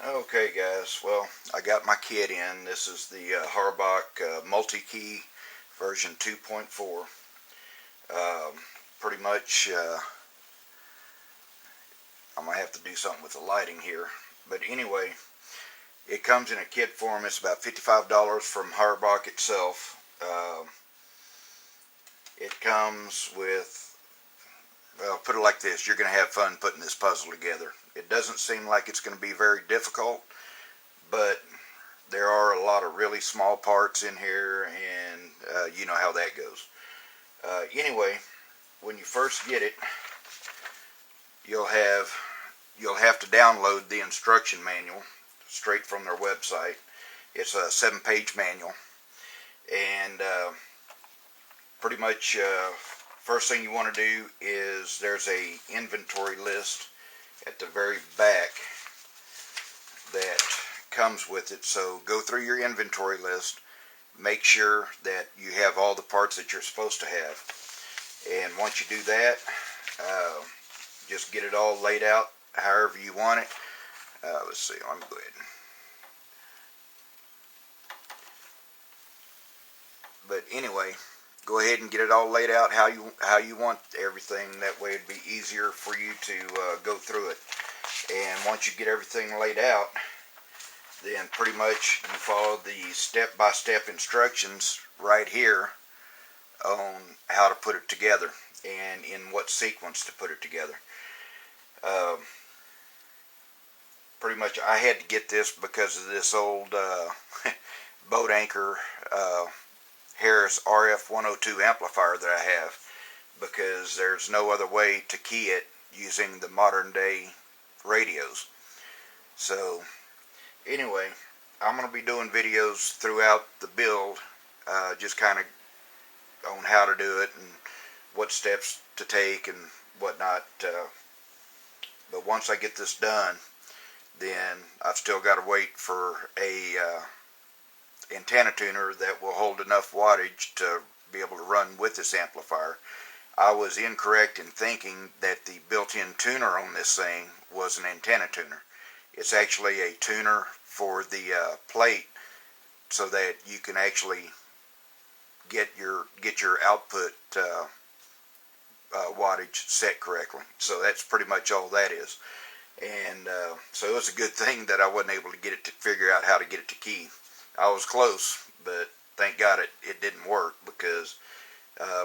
Okay guys, well I got my kit in. This is the Harbach multi-key version 2.4. Pretty much I'm going to have to do something with the lighting here. But anyway, it comes in a kit form. It's about $55 from Harbach itself. It comes with, well, put it like this, you're going to have fun putting this puzzle together. It doesn't seem like it's going to be very difficult, but there are a lot of really small parts in here, and you know how that goes. Anyway, when you first get it, you'll have to download the instruction manual straight from their website. It's a 7-page manual, and pretty much first thing you want to do is there's a inventory list at the very back that comes with it. So go through your inventory list, make sure that you have all the parts that you're supposed to have, and once you do that, just get it all laid out however you want it. Let's see, let me go ahead. But anyway, go ahead and get it all laid out how you want everything. That way it'd be easier for you to go through it. And once you get everything laid out, then pretty much you follow the step-by-step instructions right here on how to put it together and in what sequence to put it together. Pretty much I had to get this because of this old boat anchor Harris RF-102 Amplifier that I have, because there's no other way to key it using the modern day radios. So anyway, I'm going to be doing videos throughout the build, just kind of on how to do it and what steps to take and whatnot. But once I get this done, then I've still got to wait for a antenna tuner that will hold enough wattage to be able to run with this amplifier. I was incorrect in thinking that the built-in tuner on this thing was an antenna tuner. It's actually a tuner for the plate, so that you can actually get your output wattage set correctly. So that's pretty much all that is. And so it was a good thing that I wasn't able to get it to figure out how to get it to key. I was close, but thank God it didn't work, because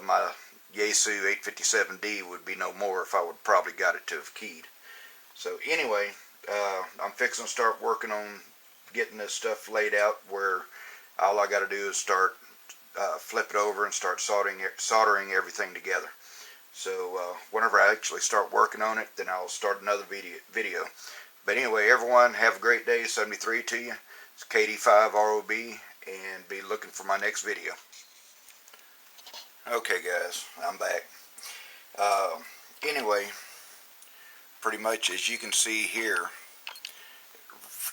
my Yaesu 857D would be no more if I would probably got it to have keyed. So anyway, I'm fixing to start working on getting this stuff laid out, where all I got to do is start flip it over and start soldering everything together. So whenever I actually start working on it, then I'll start another video. But anyway, everyone, have a great day. 73 to you. It's KD5ROB, and be looking for my next video. Okay guys, I'm back. Anyway, pretty much as you can see here,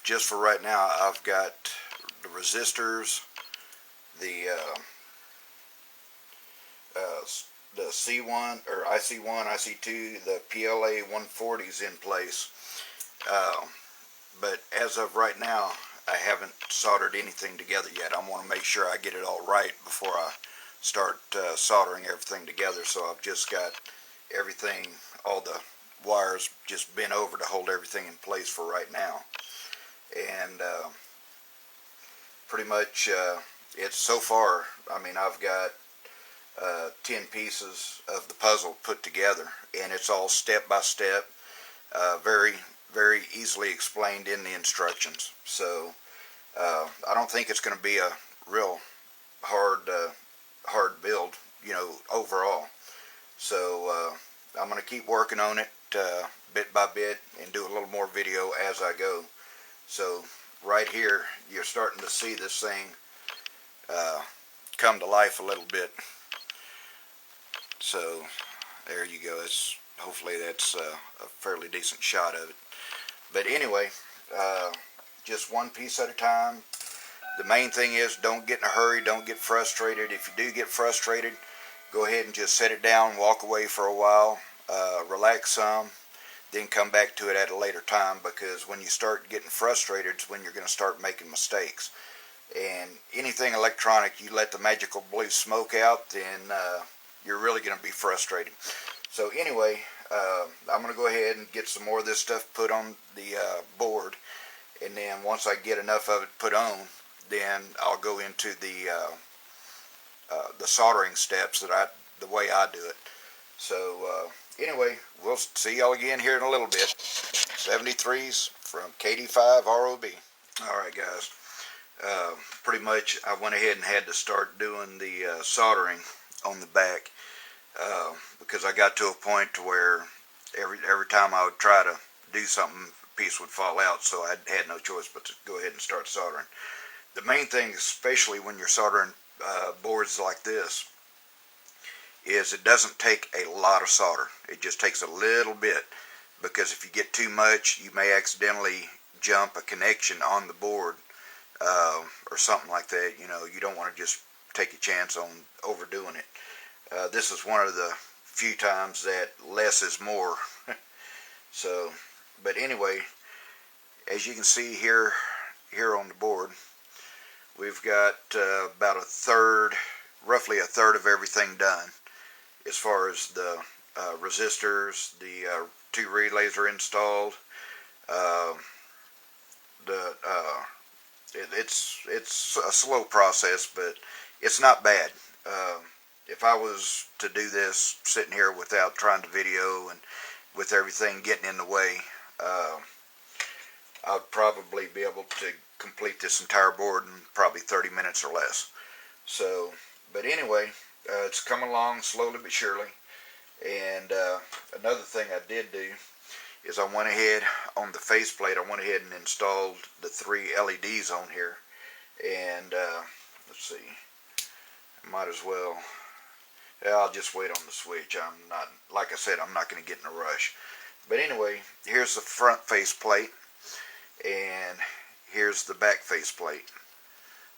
just for right now, I've got the resistors, the C1 or IC1, IC2, the PLA 140s in place. But as of right now, I haven't soldered anything together yet. I want to make sure I get it all right before I start soldering everything together. So I've just got everything, all the wires just bent over to hold everything in place for right now. And pretty much it's so far, I mean, I've got 10 pieces of the puzzle put together, and it's all step by step, very easily explained in the instructions. So I don't think it's going to be a real hard build, you know, overall. So I'm going to keep working on it bit by bit and do a little more video as I go. So right here, you're starting to see this thing come to life a little bit. So there you go. Hopefully that's a fairly decent shot of it. But anyway, just one piece at a time. The main thing is, don't get in a hurry, don't get frustrated. If you do get frustrated, go ahead and just set it down, walk away for a while, relax some, then come back to it at a later time, because when you start getting frustrated is when you're going to start making mistakes. And anything electronic, you let the magical blue smoke out, then you're really going to be frustrated. So anyway, I'm going to go ahead and get some more of this stuff put on the board, and then once I get enough of it put on, then I'll go into the soldering steps the way I do it. So anyway, we'll see y'all again here in a little bit. 73s from KD5 ROB. Alright guys, pretty much I went ahead and had to start doing the soldering on the back, because I got to a point to where every time I would try to do something, a piece would fall out, so I had no choice but to go ahead and start soldering. The main thing, especially when you're soldering boards like this, is it doesn't take a lot of solder. It just takes a little bit, because if you get too much, you may accidentally jump a connection on the board, or something like that. You know, you don't want to just take a chance on overdoing it. This is one of the few times that less is more. So, but anyway, as you can see here on the board, we've got about roughly a third of everything done, as far as the resistors. The 2 relays are installed. It's a slow process, but it's not bad. If I was to do this sitting here without trying to video and with everything getting in the way, I'd probably be able to complete this entire board in probably 30 minutes or less. So, but anyway, it's coming along slowly but surely. And another thing I did do is I went ahead on the faceplate. I went ahead and installed the 3 LEDs on here. And let's see, I might as well. Yeah, I'll just wait on the switch. I'm not, like I said, I'm not going to get in a rush. But anyway, here's the front faceplate, and here's the back faceplate.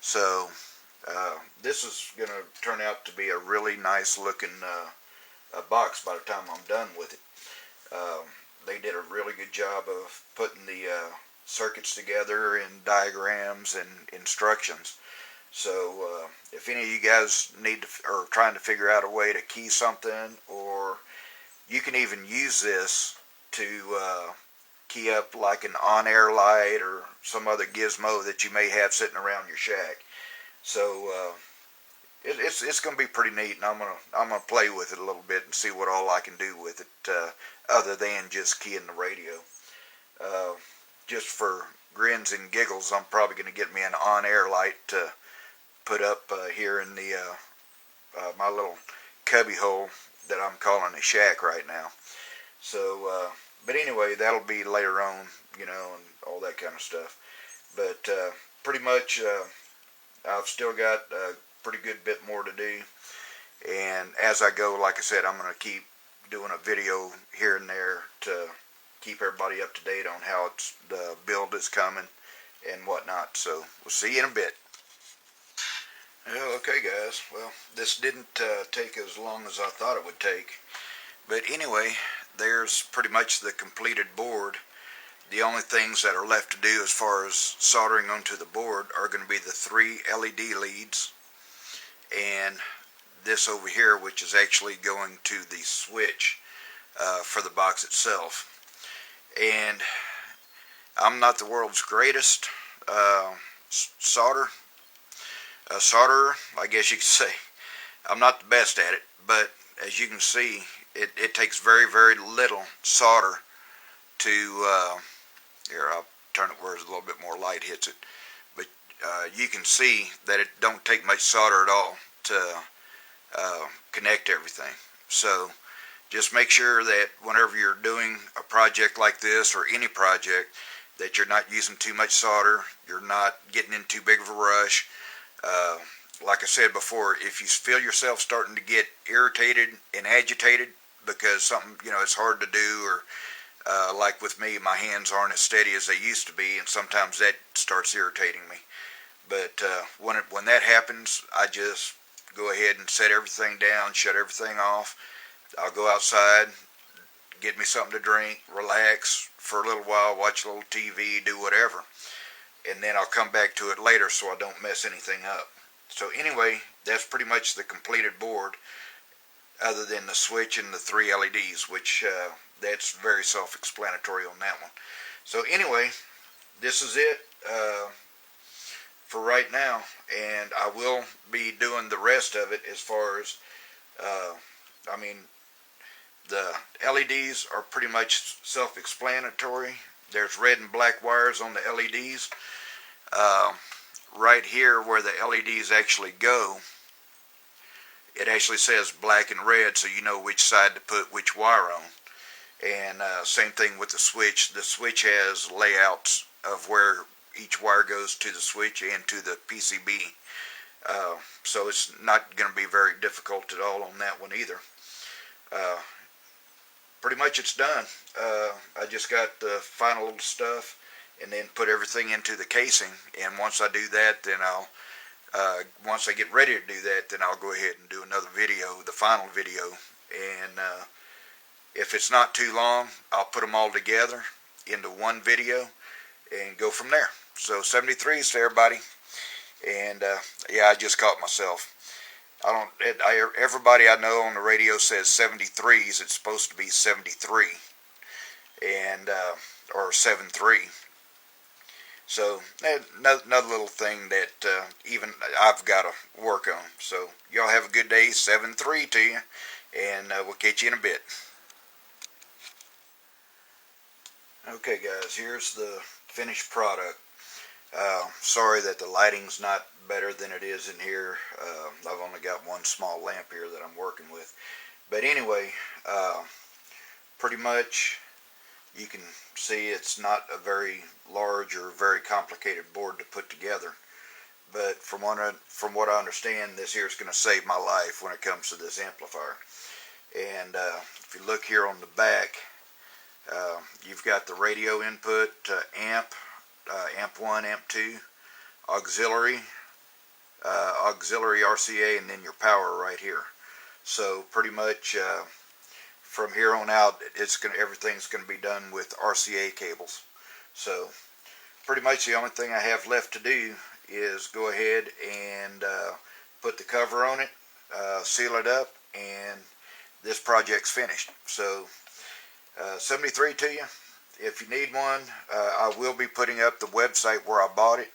So this is going to turn out to be a really nice looking box by the time I'm done with it. They did a really good job of putting the circuits together and diagrams and instructions. So if any of you guys are trying to figure out a way to key something, or you can even use this to key up like an on-air light or some other gizmo that you may have sitting around your shack. So it's going to be pretty neat, and I'm gonna play with it a little bit and see what all I can do with it, other than just keying the radio. Just for grins and giggles, I'm probably going to get me an on-air light to put up here in the my little cubby hole that I'm calling a shack right now. So but anyway, that'll be later on, you know, and all that kind of stuff. But pretty much I've still got a pretty good bit more to do, and as I go, like I said, I'm going to keep doing a video here and there to keep everybody up to date on how the build is coming and whatnot. So we'll see you in a bit. Okay guys, well, this didn't take as long as I thought it would take, but anyway, there's pretty much the completed board. The only things that are left to do as far as soldering onto the board are going to be the 3 LED leads, and this over here, which is actually going to the switch for the box itself. And I'm not the world's greatest solderer, I guess you could say. I'm not the best at it, but as you can see, it takes very, very little solder to, here, I'll turn it where a little bit more light hits it, but you can see that it don't take much solder at all to connect everything. So just make sure that whenever you're doing a project like this, or any project, that you're not using too much solder, you're not getting in too big of a rush. Like I said before, if you feel yourself starting to get irritated and agitated because something, you know, it's hard to do, or like with me, my hands aren't as steady as they used to be, and sometimes that starts irritating me. But when that happens, I just go ahead and set everything down, shut everything off. I'll go outside, get me something to drink, relax for a little while, watch a little TV, do whatever. And then I'll come back to it later so I don't mess anything up. So anyway, that's pretty much the completed board, other than the switch and the 3 LEDs, which that's very self-explanatory on that one. So anyway, this is it for right now, and I will be doing the rest of it as far as, I mean, the LEDs are pretty much self-explanatory. There's red and black wires on the LEDs. Right here where the LEDs actually go, it actually says black and red, so you know which side to put which wire on. And same thing with the switch. The switch has layouts of where each wire goes to the switch and to the PCB. So it's not going to be very difficult at all on that one either. Pretty much it's done. I just got the final little stuff and then put everything into the casing, and once I do that, then I'll once I get ready to do that, then I'll go ahead and do another video, the final video, and if it's not too long, I'll put them all together into one video and go from there. So 73s to everybody, and yeah, I just caught myself. Everybody I know on the radio says 73s. It's supposed to be 73, and or 73. So another little thing that even I've got to work on. So y'all have a good day. 7-3 to you, and we'll catch you in a bit. Okay, guys, here's the finished product. Sorry that the lighting's not better than it is in here. I've only got one small lamp here that I'm working with. But anyway, pretty much you can see it's not a very large or very complicated board to put together. But from what I understand, this here is going to save my life when it comes to this amplifier. And if you look here on the back, you've got the radio input, amp 1, amp 2, auxiliary RCA, and then your power right here. So pretty much from here on out, everything's going to be done with RCA cables. So pretty much the only thing I have left to do is go ahead and put the cover on it, seal it up, and this project's finished. So 73 to you. If you need one, I will be putting up the website where I bought it.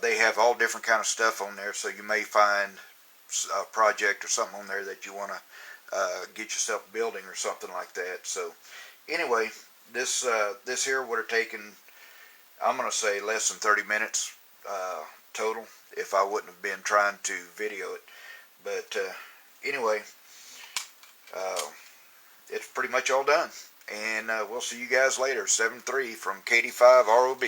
They have all different kind of stuff on there, so you may find a project or something on there that you want to get yourself building or something like that. So anyway, this here would have taken, I'm going to say, less than 30 minutes total if I wouldn't have been trying to video it. But anyway, it's pretty much all done. And we'll see you guys later. 7-3 from KD5 ROB.